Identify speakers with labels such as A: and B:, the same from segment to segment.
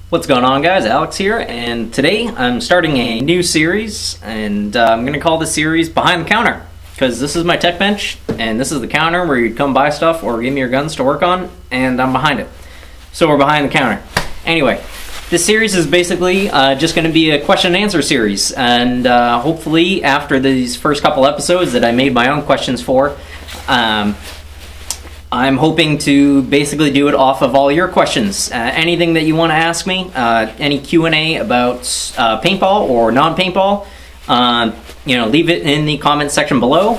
A: What's going on, guys? Alex here, and today I'm starting a new series, and I'm going to call this series Behind the Counter, because this is my tech bench, and this is the counter where you'd come buy stuff or give me your guns to work on, and I'm behind it. So we're behind the counter. Anyway, this series is basically just going to be a question and answer series, and hopefully after these first couple episodes that I made my own questions for, I'm hoping to basically do it off of all your questions. Anything that you want to ask me, any Q&A about paintball or non-paintball, leave it in the comment section below.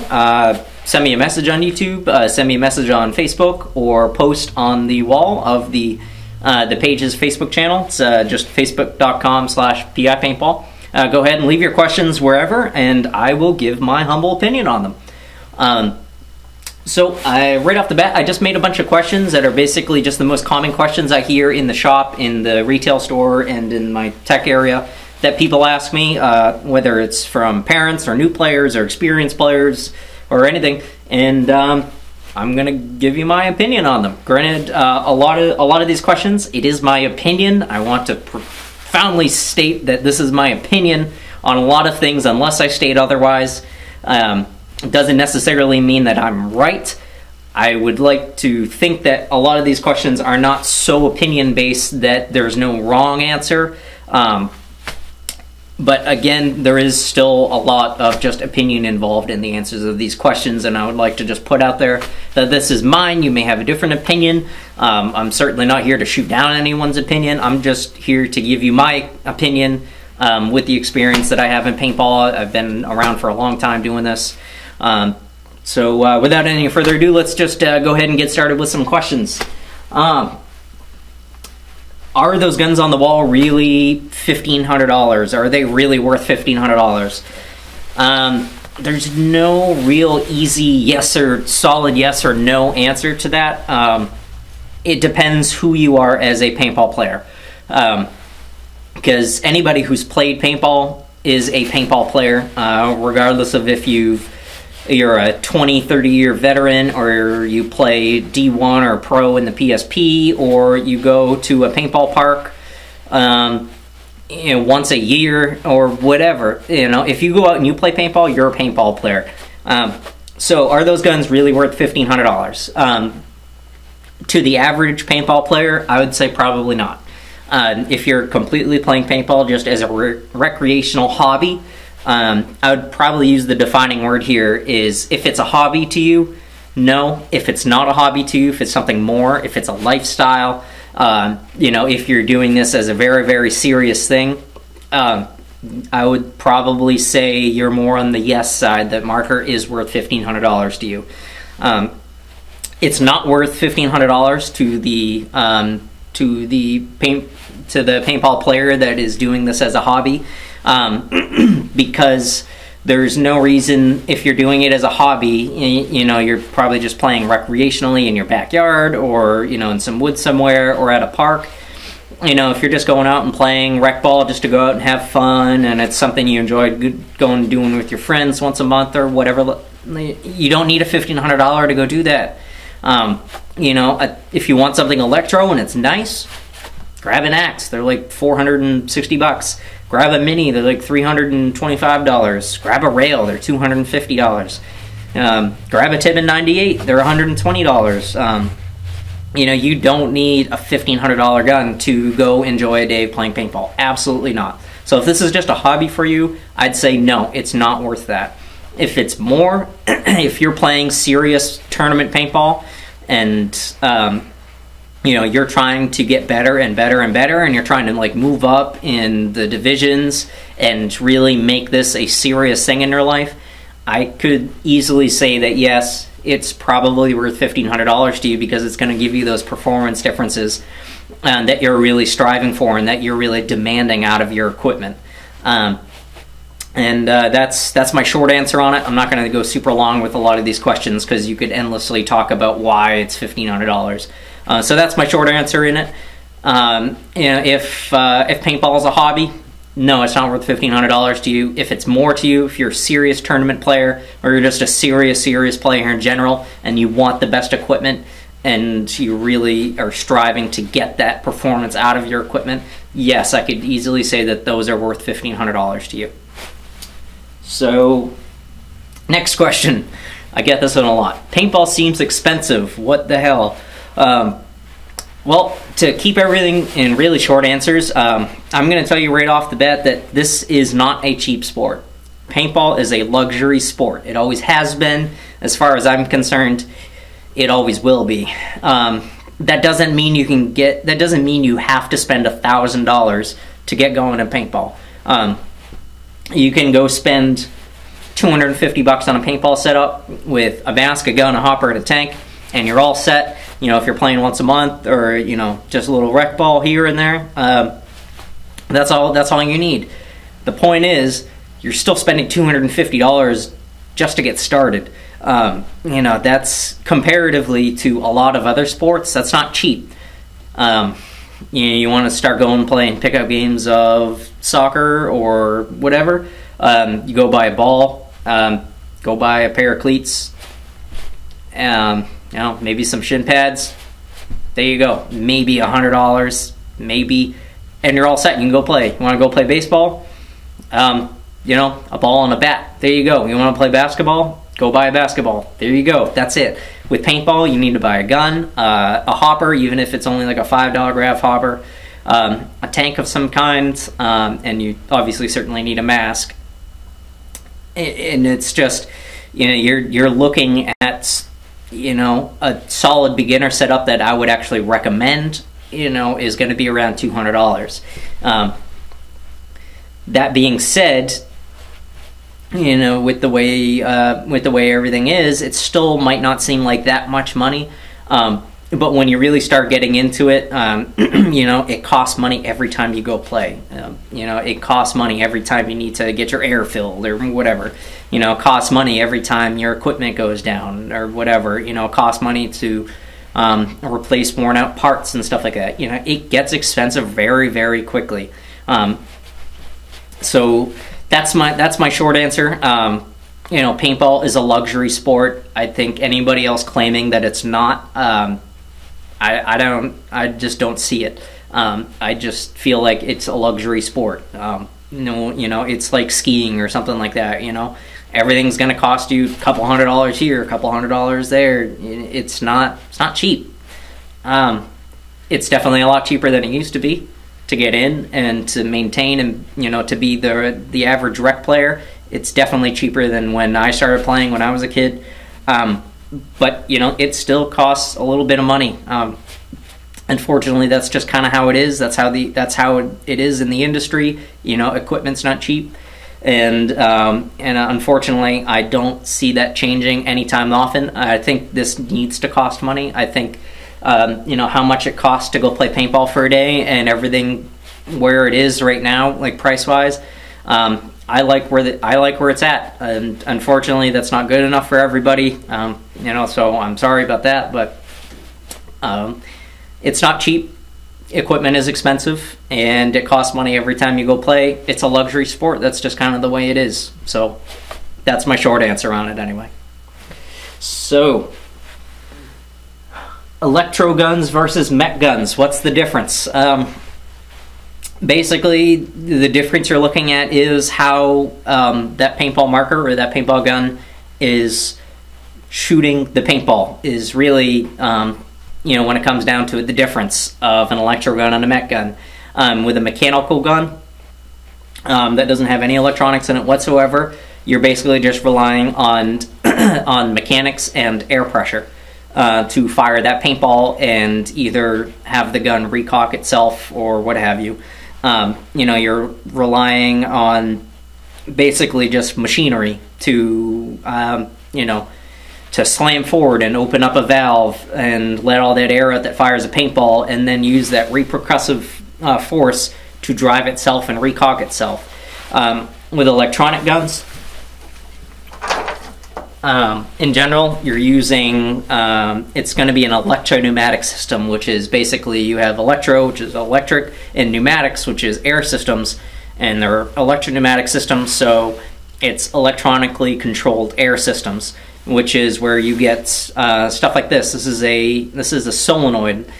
A: Send me a message on YouTube, send me a message on Facebook, or post on the wall of the page's Facebook channel. It's just facebook.com/PIPaintball. Go ahead and leave your questions wherever, and I will give my humble opinion on them. So right off the bat, I just made a bunch of questions that are basically just the most common questions I hear in the shop, in the retail store, and in my tech area that people ask me, whether it's from parents or new players or experienced players or anything, and I'm gonna give you my opinion on them. Granted, a lot of these questions, it is my opinion. I want to profoundly state that this is my opinion on a lot of things, unless I state otherwise. It doesn't necessarily mean that I'm right. I would like to think that a lot of these questions are not so opinion-based that there's no wrong answer. But again, there is still a lot of just opinion involved in the answers of these questions, and I would like to just put out there that this is mine. You may have a different opinion. I'm certainly not here to shoot down anyone's opinion. I'm just here to give you my opinion with the experience that I have in paintball. I've been around for a long time doing this. So without any further ado, let's just go ahead and get started with some questions. Are those guns on the wall really $1,500? Are they really worth $1,500? There's no real easy yes or solid yes or no answer to that. It depends who you are as a paintball player. Because anybody who's played paintball is a paintball player, regardless of if you're a 20, 30-year veteran, or you play D1 or Pro in the PSP, or you go to a paintball park once a year or whatever. If you go out and you play paintball, you're a paintball player. So are those guns really worth $1,500? To the average paintball player, I would say probably not. If you're completely playing paintball just as a recreational hobby, I would probably use the defining word here is if it's a hobby to you, no. If it's not a hobby to you, if it's something more, if it's a lifestyle, if you're doing this as a very, very serious thing, I would probably say you're more on the yes side, that marker is worth $1,500 to you. It's not worth $1,500 to the paintball player that is doing this as a hobby. Because there's no reason, if you're doing it as a hobby, you're probably just playing recreationally in your backyard, or in some woods somewhere, or at a park. If you're just going out and playing rec ball just to go out and have fun, and it's something you enjoy going and doing with your friends once a month or whatever, you don't need a $1,500 to go do that. If you want something electro and it's nice, grab an axe. They're like $460. Grab a mini, they're like $325. Grab a rail, they're $250. Grab a Tibbin 98, they're $120. You don't need a $1,500 gun to go enjoy a day playing paintball. Absolutely not. So if this is just a hobby for you, I'd say no, it's not worth that. If it's more, if you're playing serious tournament paintball, and you're trying to get better and better and better, and you're trying to move up in the divisions and really make this a serious thing in your life, I could easily say that yes, it's probably worth $1,500 to you, because it's going to give you those performance differences that you're really striving for and that you're really demanding out of your equipment. That's my short answer on it. I'm not going to go super long with a lot of these questions, because you could endlessly talk about why it's $1,500. So that's my short answer in it. If paintball is a hobby, no, it's not worth $1,500 to you. If it's more to you, if you're a serious tournament player, or you're just a serious player in general, and you want the best equipment, and you really are striving to get that performance out of your equipment, yes, I could easily say that those are worth $1,500 to you. So, next question. I get this one a lot. Paintball seems expensive. What the hell? Well, to keep everything in really short answers, I'm going to tell you right off the bat that this is not a cheap sport. Paintball is a luxury sport. It always has been. As far as I'm concerned, it always will be. That doesn't mean you can get. That doesn't mean you have to spend $1,000 to get going in paintball. You can go spend $250 on a paintball setup with a mask, a gun, a hopper, and a tank, and you're all set. You know, if you're playing once a month, or you know, just a little rec ball here and there, that's all you need. The point is, you're still spending $250 just to get started. You know, that's comparatively to a lot of other sports, that's not cheap. You want to start going playing pickup games of soccer or whatever, you go buy a ball, go buy a pair of cleats, you know, maybe some shin pads. There you go. Maybe $100, maybe, and you're all set. You can go play. You want to go play baseball? You know, a ball and a bat. There you go. You want to play basketball? Go buy a basketball. There you go. That's it. With paintball, you need to buy a gun, a hopper, even if it's only like a $5 graph hopper, a tank of some kind, and you obviously certainly need a mask. And it's just, you know, you're looking at, you know, a solid beginner setup that I would actually recommend, you know, is going to be around $200. That being said, you know, with the way everything is, it still might not seem like that much money. But when you really start getting into it, you know, it costs money every time you go play. You know, it costs money every time you need to get your air filled or whatever. You know, it costs money every time your equipment goes down or whatever. You know, it costs money to replace worn out parts and stuff like that. You know, it gets expensive very, very quickly. So that's my short answer. You know, paintball is a luxury sport. I think anybody else claiming that it's not, I just don't see it. I just feel like it's a luxury sport. You know, it's like skiing or something like that. You know, everything's going to cost you a couple $100 here, a couple $100 there. It's not cheap. It's definitely a lot cheaper than it used to be to get in and to maintain, and you know, to be the average rec player. It's definitely cheaper than when I started playing when I was a kid. But you know, it still costs a little bit of money. Unfortunately, that's just kind of how it is. That's how it is in the industry. You know, equipment's not cheap, and unfortunately, I don't see that changing anytime often. I think this needs to cost money. I think you know, how much it costs to go play paintball for a day and everything where it is right now, like price wise. I like where it's at, and unfortunately, that's not good enough for everybody. You know, so I'm sorry about that, but it's not cheap. Equipment is expensive, and it costs money every time you go play. It's a luxury sport. That's just kind of the way it is. So that's my short answer on it, anyway. So, Electro guns versus mech guns. What's the difference? Basically, the difference you're looking at is how that paintball marker or that paintball gun is shooting the paintball is really, you know, when it comes down to it, the difference of an electro gun and a mech gun. With a mechanical gun that doesn't have any electronics in it whatsoever, you're basically just relying on on mechanics and air pressure to fire that paintball and either have the gun recock itself or what have you. You know, you're relying on basically just machinery to, you know, to slam forward and open up a valve and let all that air out that fires a paintball, and then use that repercussive force to drive itself and recock itself. With electronic guns, in general, you're using, it's going to be an electro-pneumatic system, which is basically you have electro, which is electric, and pneumatics, which is air systems, and they're electro-pneumatic systems, so it's electronically controlled air systems. which is where you get stuff like this. This is a solenoid.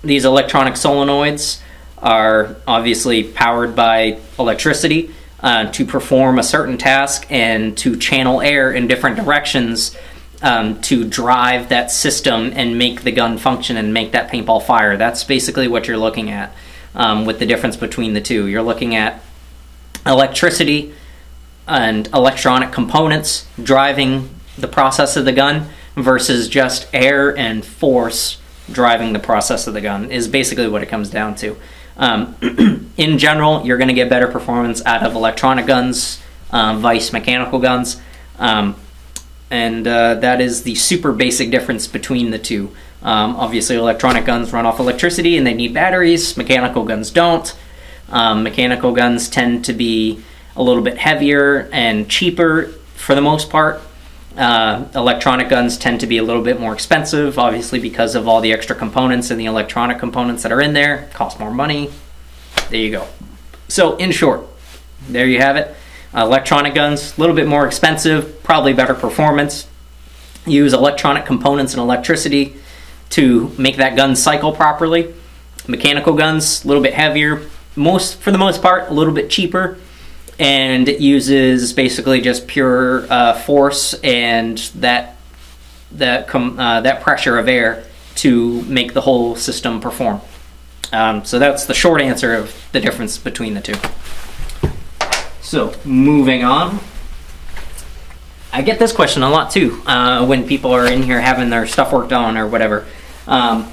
A: These electronic solenoids are obviously powered by electricity to perform a certain task and to channel air in different directions to drive that system and make the gun function and make that paintball fire. That's basically what you're looking at with the difference between the two. You're looking at electricity and electronic components driving the process of the gun versus just air and force driving the process of the gun is basically what it comes down to. In general, you're going to get better performance out of electronic guns, vice mechanical guns, and that is the super basic difference between the two. Obviously, electronic guns run off electricity and they need batteries. Mechanical guns don't. Mechanical guns tend to be a little bit heavier and cheaper for the most part. Electronic guns tend to be a little bit more expensive, obviously because of all the extra components and the electronic components that are in there. Cost more money. There you go. So in short, there you have it. Electronic guns, a little bit more expensive, probably better performance. Use electronic components and electricity to make that gun cycle properly. Mechanical guns, a little bit heavier, for the most part, a little bit cheaper, and it uses basically just pure force and that pressure of air to make the whole system perform. So that's the short answer of the difference between the two. So moving on, I get this question a lot too when people are in here having their stuff worked on or whatever. That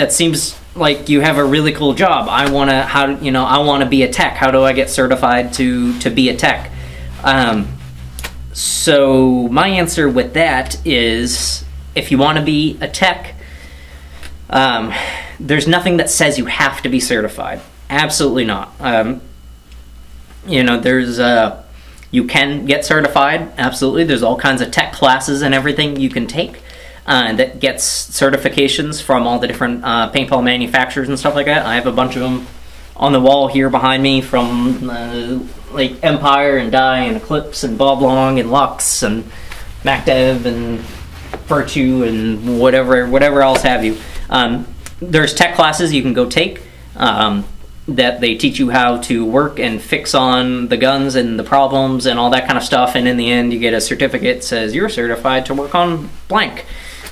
A: seems like you have a really cool job. I want to be a tech. How do I get certified to be a tech? So my answer with that is, if you want to be a tech, there's nothing that says you have to be certified. Absolutely not. You can get certified. Absolutely. There's all kinds of tech classes and everything you can take that gets certifications from all the different paintball manufacturers and stuff like that. I have a bunch of them on the wall here behind me from like Empire and Dye and Eclipse and Bob Long and Lux and MacDev and Virtue and whatever else have you. There's tech classes you can go take that they teach you how to work and fix on the guns and the problems and all that kind of stuff, and in the end you get a certificate that says you're certified to work on blank.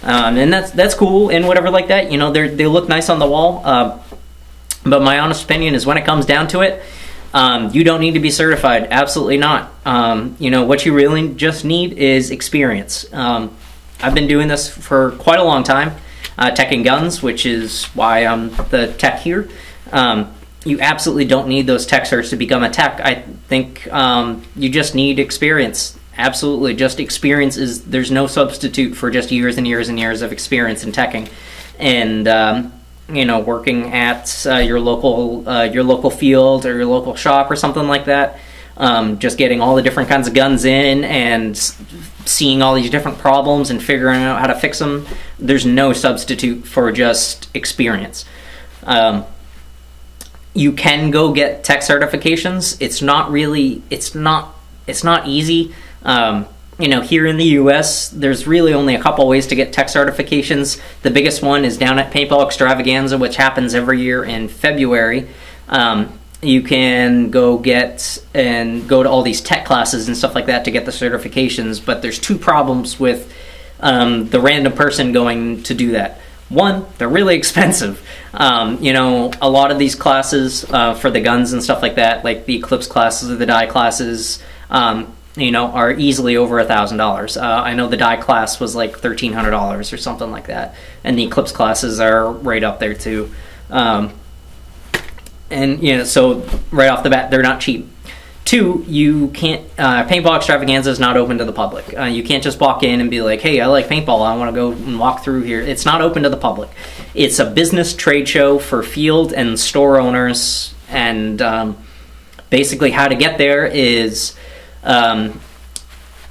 A: And that's cool and whatever like that. You know, they look nice on the wall, but my honest opinion is when it comes down to it, you don't need to be certified. Absolutely not. What you really just need is experience. I've been doing this for quite a long time, teching guns, which is why I'm the tech here. You absolutely don't need those tech certs to become a tech. I think you just need experience. Absolutely, just experience there's no substitute for just years and years and years of experience in teching. And working at your local field or your local shop or something like that. Just getting all the different kinds of guns in and seeing all these different problems and figuring out how to fix them. There's no substitute for just experience. You can go get tech certifications. It's not easy. Here in the US, there's really only a couple ways to get tech certifications. The biggest one is down at Paintball Extravaganza, which happens every year in February. You can go to all these tech classes and stuff like that to get the certifications, but there's two problems with the random person going to do that. One, they're really expensive. A lot of these classes for the guns and stuff like that, like the Eclipse classes or the Dye classes, are easily over $1,000. I know the Dye class was like $1,300 or something like that, and the Eclipse classes are right up there too. So right off the bat, they're not cheap. Two, you can't, Paintball Extravaganza is not open to the public. You can't just walk in and be like, hey, I like paintball, I want to go and walk through here. It's not open to the public. It's a business trade show for field and store owners, and basically how to get there is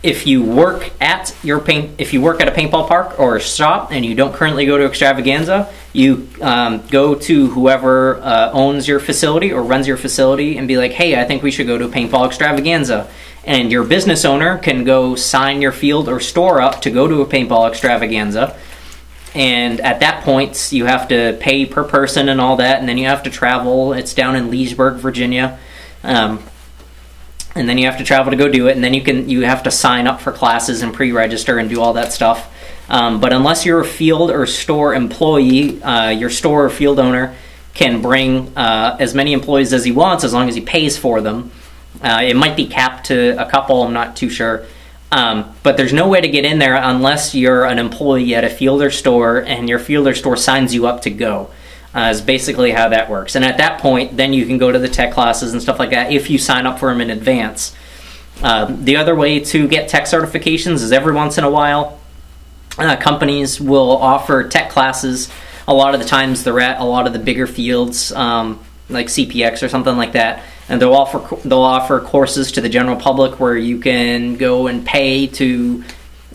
A: if you work at a paintball park or a shop and you don't currently go to Extravaganza, you go to whoever owns your facility or runs your facility and be like, hey, I think we should go to Paintball Extravaganza. and your business owner can go sign your field or store up to go to a paintball extravaganza. And at that point, you have to pay per person and all that, and then you have to travel. It's down in Leesburg, Virginia, and then you have to travel to go do it. And then you have to sign up for classes and pre-register and do all that stuff. But unless you're a field or store employee, your store or field owner can bring as many employees as he wants, as long as he pays for them. It might be capped to a couple. I'm not too sure. But there's no way to get in there unless you're an employee at a field or store and your field or store signs you up to go. Is basically how that works. And at that point, then you can go to the tech classes and stuff like that if you sign up for them in advance. The other way to get tech certifications is every once in a while, companies will offer tech classes. A lot of the times they're at a lot of the bigger fields, like CPX or something like that. And they'll offer courses to the general public where you can go and pay to,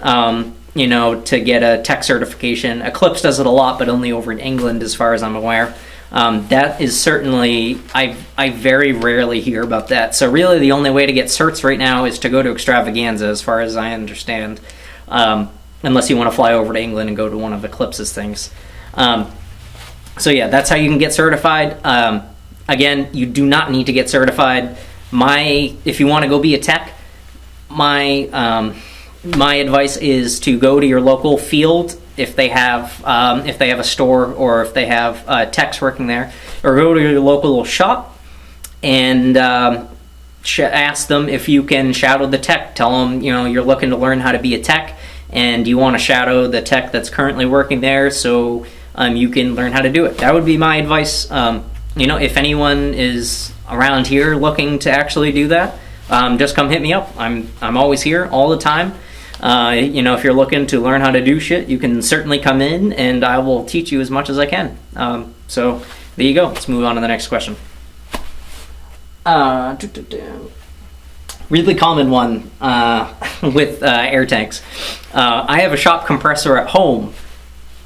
A: to get a tech certification. Eclipse does it a lot, but only over in England, as far as I'm aware. That is certainly, I very rarely hear about that. So really, the only way to get certs right now is to go to extravaganza, as far as I understand, unless you want to fly over to England and go to one of Eclipse's things. So yeah, that's how you can get certified. Again, you do not need to get certified. If you want to go be a tech, my advice is to go to your local field if they have a store or if they have techs working there, or go to your local shop and ask them if you can shadow the tech. Tell them you're looking to learn how to be a tech and you want to shadow the tech that's currently working there, so you can learn how to do it. That would be my advice. If anyone is around here looking to actually do that, just come hit me up. I'm always here all the time. If you're looking to learn how to do shit, you can certainly come in and I will teach you as much as I can. So there you go. Let's move on to the next question. Really common one with air tanks. I have a shop compressor at home.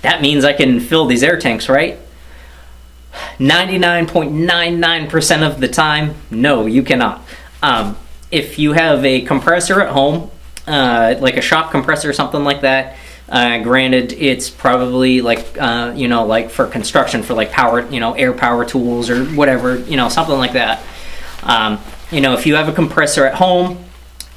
A: That means I can fill these air tanks, right? 99.99% of the time, no, you cannot. If you have a compressor at home, like a shop compressor or something like that, granted, it's probably like, like for construction, for like power, air power tools or whatever, something like that. If you have a compressor at home,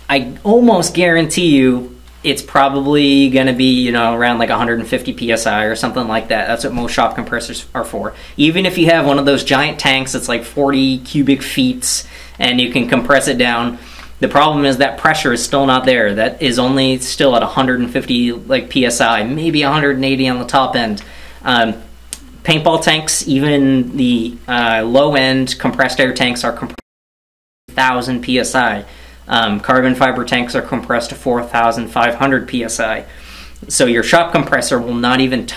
A: I almost guarantee you it's probably going to be, around like 150 psi or something like that. That's what most shop compressors are for. Even if you have one of those giant tanks that's like 40 cubic feet and you can compress it down, the problem is that pressure is still not there. That is only still at 150 like psi, maybe 180 on the top end. Paintball tanks, even the low-end compressed air tanks are compressed to 1,000 psi. Carbon fiber tanks are compressed to 4,500 psi. So your shop compressor will not even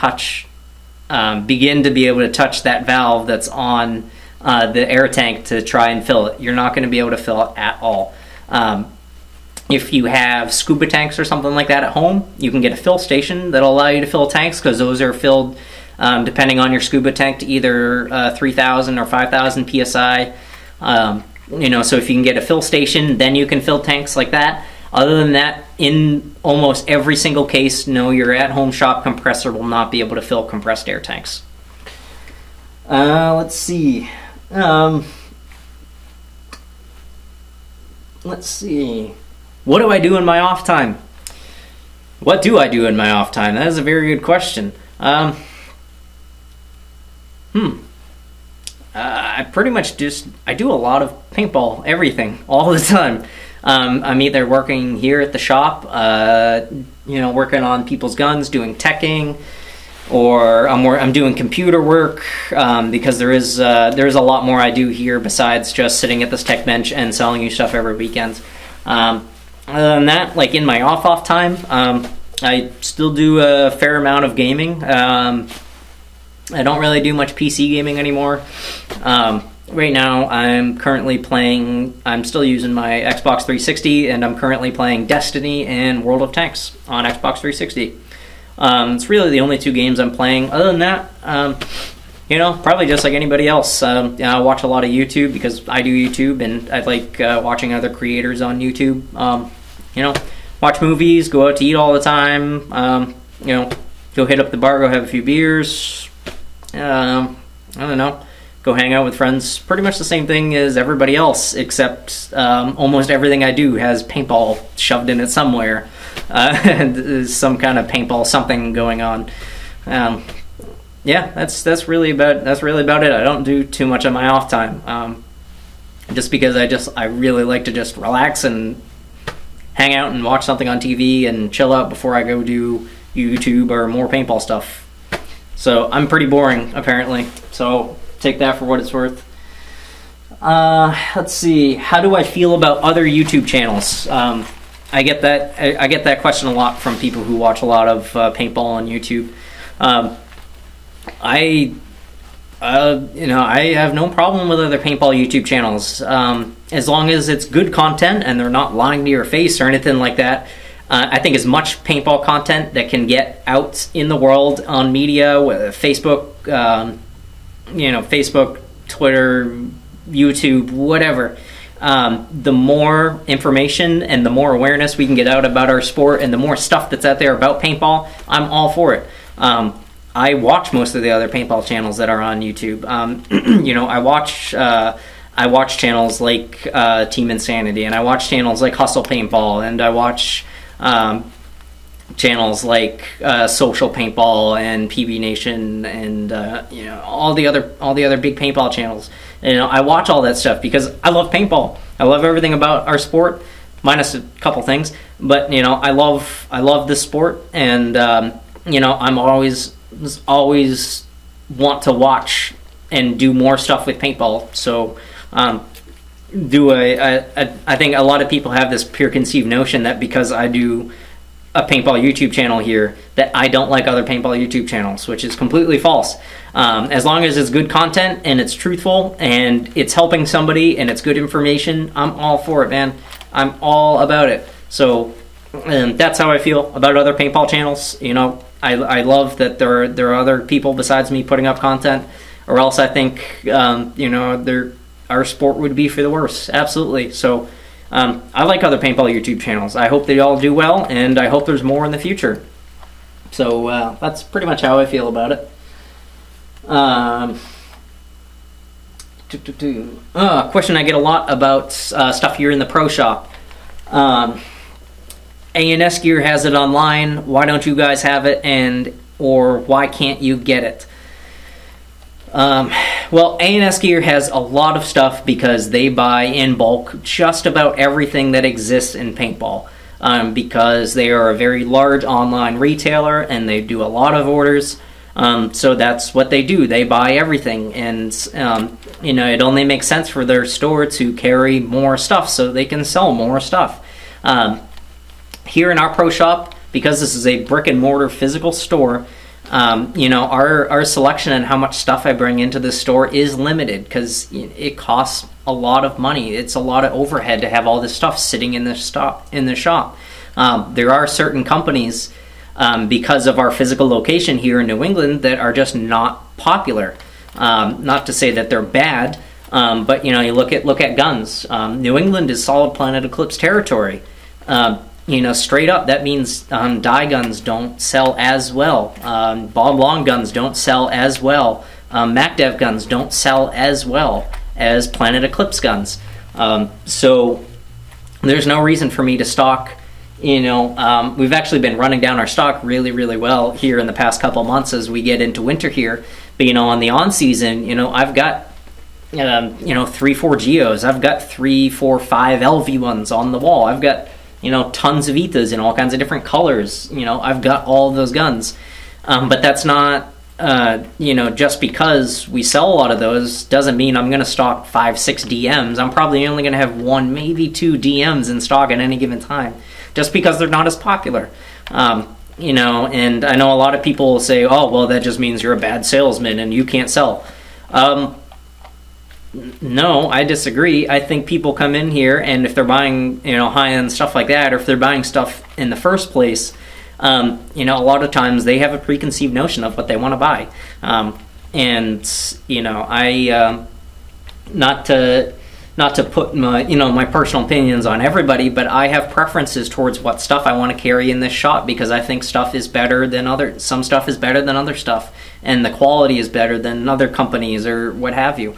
A: begin to be able to touch that valve that's on the air tank to try and fill it. You're not going to be able to fill it at all. If you have scuba tanks or something like that at home, you can get a fill station that'll allow you to fill tanks, because those are filled, depending on your scuba tank, to either 3,000 or 5,000 psi. So if you can get a fill station, then you can fill tanks like that. Other than that, in almost every single case, no, your at-home shop compressor will not be able to fill compressed air tanks. Let's see. What do I do in my off time? What do I do in my off time? That is a very good question. I pretty much I do a lot of paintball, everything, all the time. I'm either working here at the shop, working on people's guns, doing teching, or I'm doing computer work, because there's a lot more I do here besides just sitting at this tech bench and selling you stuff every weekend. Other than that, like in my off time, I still do a fair amount of gaming. I don't really do much PC gaming anymore. Right now, I'm still using my Xbox 360, and I'm currently playing Destiny and World of Tanks on Xbox 360. It's really the only two games I'm playing. Other than that, you know, probably just like anybody else. I watch a lot of YouTube because I do YouTube, and I like watching other creators on YouTube. You know, watch movies, go out to eat all the time. You know, go hit up the bar, go have a few beers. I don't know. Go hang out with friends. Pretty much the same thing as everybody else, except almost everything I do has paintball shoved in it somewhere. And some kind of paintball something going on. Yeah, that's really about it. I don't do too much on my off time, just because I really like to just relax and hang out and watch something on TV and chill out before I go do YouTube or more paintball stuff. So I'm pretty boring, apparently. So take that for what it's worth. Let's see. How do I feel about other YouTube channels? I get that question a lot from people who watch a lot of paintball on YouTube. You know, I have no problem with other paintball YouTube channels, as long as it's good content and they're not lying to your face or anything like that. I think as much paintball content that can get out in the world on media, Facebook, you know, Facebook, Twitter, YouTube, whatever. The more information and the more awareness we can get out about our sport, and the more stuff that's out there about paintball, I'm all for it. I watch most of the other paintball channels that are on YouTube. You know, I watch channels like Team Insanity, and I watch channels like Hustle Paintball, and I watch channels like Social Paintball and PB Nation, and you know, all the other big paintball channels. You know, I watch all that stuff because I love paintball. I love everything about our sport, minus a couple things. But you know, I love this sport, and you know, I'm always want to watch and do more stuff with paintball. So I think a lot of people have this preconceived notion that because I do a paintball YouTube channel here, that I don't like other paintball YouTube channels, which is completely false. As long as it's good content and it's truthful and it's helping somebody and it's good information, I'm all for it, man. I'm all about it. So that's how I feel about other paintball channels. You know, I love that there are other people besides me putting up content, or else I think you know, our sport would be for the worse. Absolutely. So I like other paintball YouTube channels. I hope they all do well, and I hope there's more in the future. So that's pretty much how I feel about it. Question I get a lot about stuff here in the pro shop. A&S Gear has it online. Why don't you guys have it, or why can't you get it? Well, A&S Gear has a lot of stuff because they buy in bulk just about everything that exists in paintball, because they are a very large online retailer and they do a lot of orders. So that's what they do. They buy everything, and you know, it only makes sense for their store to carry more stuff so they can sell more stuff. Here in our pro shop, because this is a brick and mortar physical store, you know, our selection and how much stuff I bring into the store is limited because it costs a lot of money. It's a lot of overhead to have all this stuff sitting in the shop. There are certain companies, because of our physical location here in New England, that are just not popular. Not to say that they're bad, but you know, you look at guns. New England is solid Planet Eclipse territory. You know, straight up, that means dye guns don't sell as well. Bob Long guns don't sell as well. MacDev guns don't sell as well as Planet Eclipse guns. So there's no reason for me to stock. You know, we've actually been running down our stock really, really well here in the past couple months as we get into winter here. But you know, on the on season, you know, I've got you know, 3-4 Geos. I've got 3-4-5 LV ones on the wall. I've got, you know, tons of Ethas in all kinds of different colors. You know, I've got all of those guns. But that's not, you know, just because we sell a lot of those doesn't mean I'm going to stock 5-6 DMs. I'm probably only going to have 1, maybe 2 DMs in stock at any given time, just because they're not as popular. You know, and I know a lot of people will say, oh, well, that just means you're a bad salesman and you can't sell. No, I disagree. I think people come in here, and if they're buying, you know, high-end stuff like that, or if they're buying stuff in the first place, you know, a lot of times they have a preconceived notion of what they want to buy. And you know, not to put my, you know, my personal opinions on everybody, but I have preferences towards what stuff I want to carry in this shop, because I think stuff is better than some stuff is better than other stuff, and the quality is better than other companies or what have you.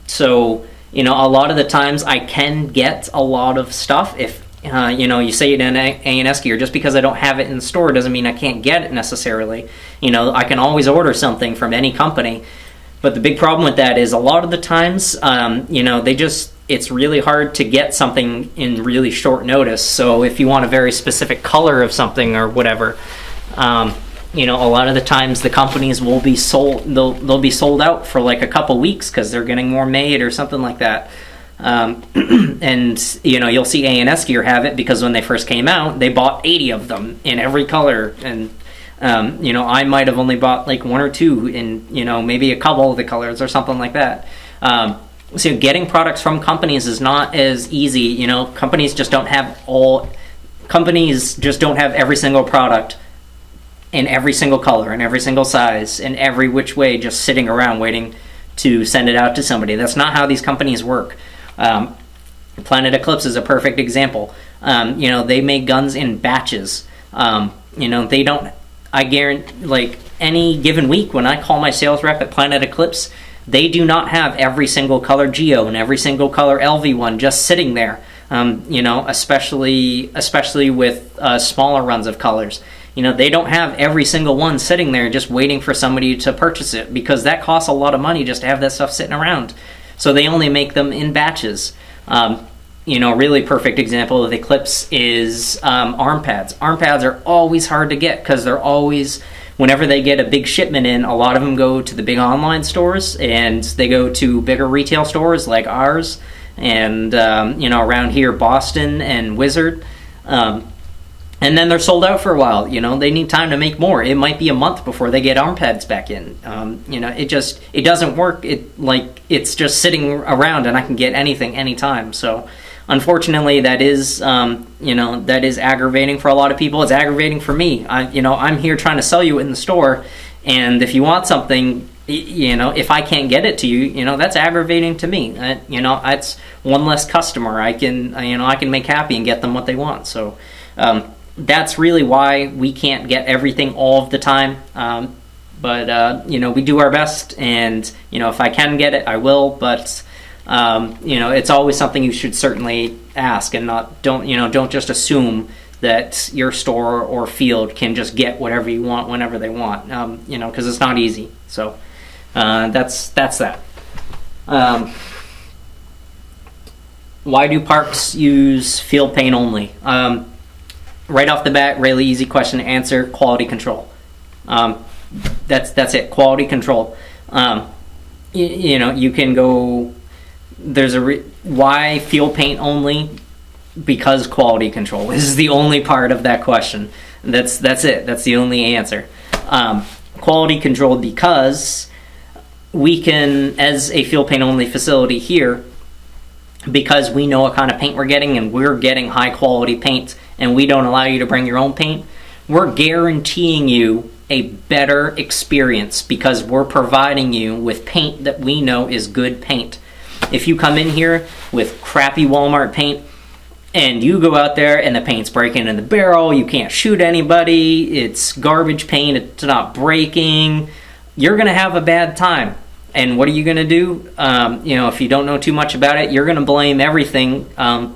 A: So, you know, a lot of the times I can get a lot of stuff. If you know, you say it in A&S gear, just because I don't have it in the store doesn't mean I can't get it necessarily. You know, I can always order something from any company. But the big problem with that is a lot of the times, you know, it's really hard to get something in really short notice. So if you want a very specific color of something or whatever, you know, a lot of the times the companies will be sold, they'll be sold out for like a couple weeks because they're getting more made or something like that. And, you know, you'll see A&S gear have it because when they first came out, they bought 80 of them in every color, and you know, I might have only bought like 1 or 2 in, you know, maybe a couple of the colors or something like that. So getting products from companies is not as easy. You know, companies just don't have every single product in every single color, in every single size, in every which way, just sitting around waiting to send it out to somebody. That's not how these companies work. Planet Eclipse is a perfect example. You know, they make guns in batches. You know, they don't, I guarantee, like, any given week when I call my sales rep at Planet Eclipse, they do not have every single color Geo and every single color LV1 just sitting there. You know, especially with smaller runs of colors. You know, they don't have every single one sitting there just waiting for somebody to purchase it, because that costs a lot of money just to have that stuff sitting around. So they only make them in batches. You know, a really perfect example of the Eclipse is arm pads. Arm pads are always hard to get because they're always, whenever they get a big shipment in, a lot of them go to the big online stores, and they go to bigger retail stores like ours, and you know, around here, Boston and Wizard. And then they're sold out for a while. You know, they need time to make more. It might be a month before they get arm pads back in. You know, it doesn't work. It's just sitting around, and I can get anything anytime. So unfortunately, that is you know, that is aggravating for a lot of people. It's aggravating for me. You know, I'm here trying to sell you in the store, and if you want something, you know, if I can't get it to you, you know, that's aggravating to me. You know, that's one less customer I can make happy and get them what they want. So that's really why we can't get everything all of the time. But you know, we do our best, and you know, if I can get it, I will. But you know, it's always something you should certainly ask, and don't just assume that your store or field can just get whatever you want whenever they want. You know, because it's not easy. So that's that. Why do parks use field paint only? Right off the bat, really easy question to answer: quality control. That's it. Quality control. You know, you can go. There's why field paint only? Because quality control is the only part of that question. That's it. That's the only answer. Quality control because we can, as a field paint only facility here, because we know what kind of paint we're getting, and we're getting high quality paint, and we don't allow you to bring your own paint, we're guaranteeing you a better experience because we're providing you with paint that we know is good paint. If you come in here with crappy Walmart paint and you go out there and the paint's breaking in the barrel, you can't shoot anybody, it's garbage paint, it's not breaking, you're going to have a bad time. And what are you going to do? You know, if you don't know too much about it, you're going to blame everything.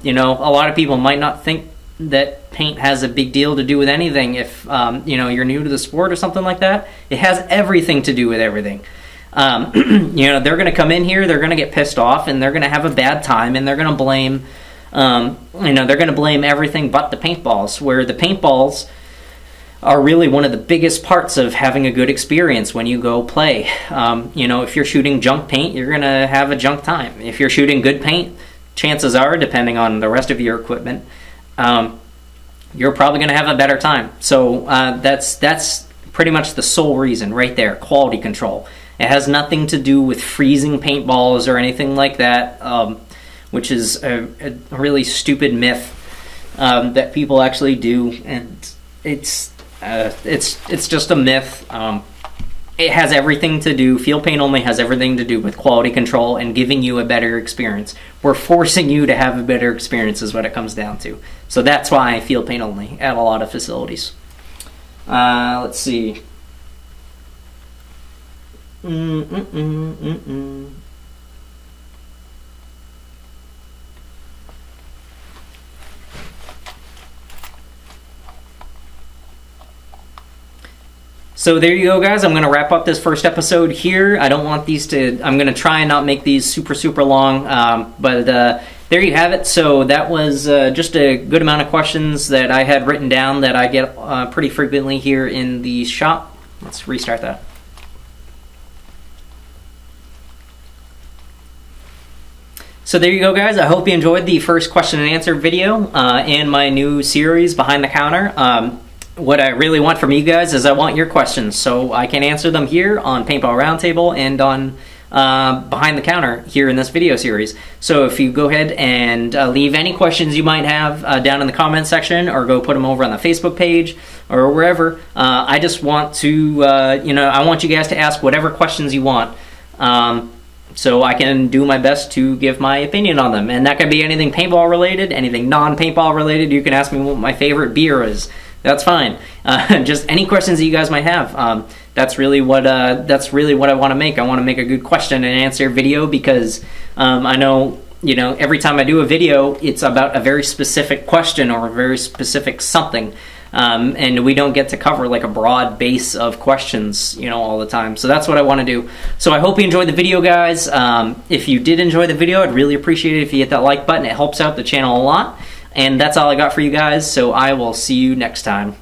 A: You know, a lot of people might not think that paint has a big deal to do with anything. If you know, you're new to the sport or something like that, it has everything to do with everything. You know, they're going to come in here, they're going to get pissed off, and they're going to have a bad time, and they're going to blame, you know, they're going to blame everything but the paintballs, where the paintballs are really one of the biggest parts of having a good experience when you go play. You know, if you're shooting junk paint, you're going to have a junk time. If you're shooting good paint, chances are, depending on the rest of your equipment, you're probably going to have a better time. So that's pretty much the sole reason right there, quality control. It has nothing to do with freezing paintballs or anything like that, which is a really stupid myth that people actually do, and it's just a myth. it has everything to do, field paint only has everything to do with quality control and giving you a better experience. We're forcing you to have a better experience is what it comes down to. So that's why field paint only at a lot of facilities. Let's see. So there you go, guys. I'm going to wrap up this first episode here. I don't want these to... I'm going to try and not make these super long, but there you have it. So that was just a good amount of questions that I had written down that I get pretty frequently here in the shop. Let's restart that. So there you go, guys. I hope you enjoyed the first question and answer video and my new series, Behind the Counter. What I really want from you guys is I want your questions, so I can answer them here on Paintball Roundtable and on Behind the Counter here in this video series. So if you go ahead and leave any questions you might have down in the comment section, or go put them over on the Facebook page or wherever, I just want to, I want you guys to ask whatever questions you want. So I can do my best to give my opinion on them. And that could be anything paintball related, anything non-paintball related. You can ask me what my favorite beer is. That's fine. Just any questions that you guys might have. That's really what I want to make. I want to make a good question and answer video because I know, every time I do a video, it's about a very specific question or a very specific something. And we don't get to cover like a broad base of questions, all the time. So that's what I want to do. So I hope you enjoyed the video, guys. If you did enjoy the video, I'd really appreciate it if you hit that like button. It helps out the channel a lot. And that's all I got for you guys, so I will see you next time.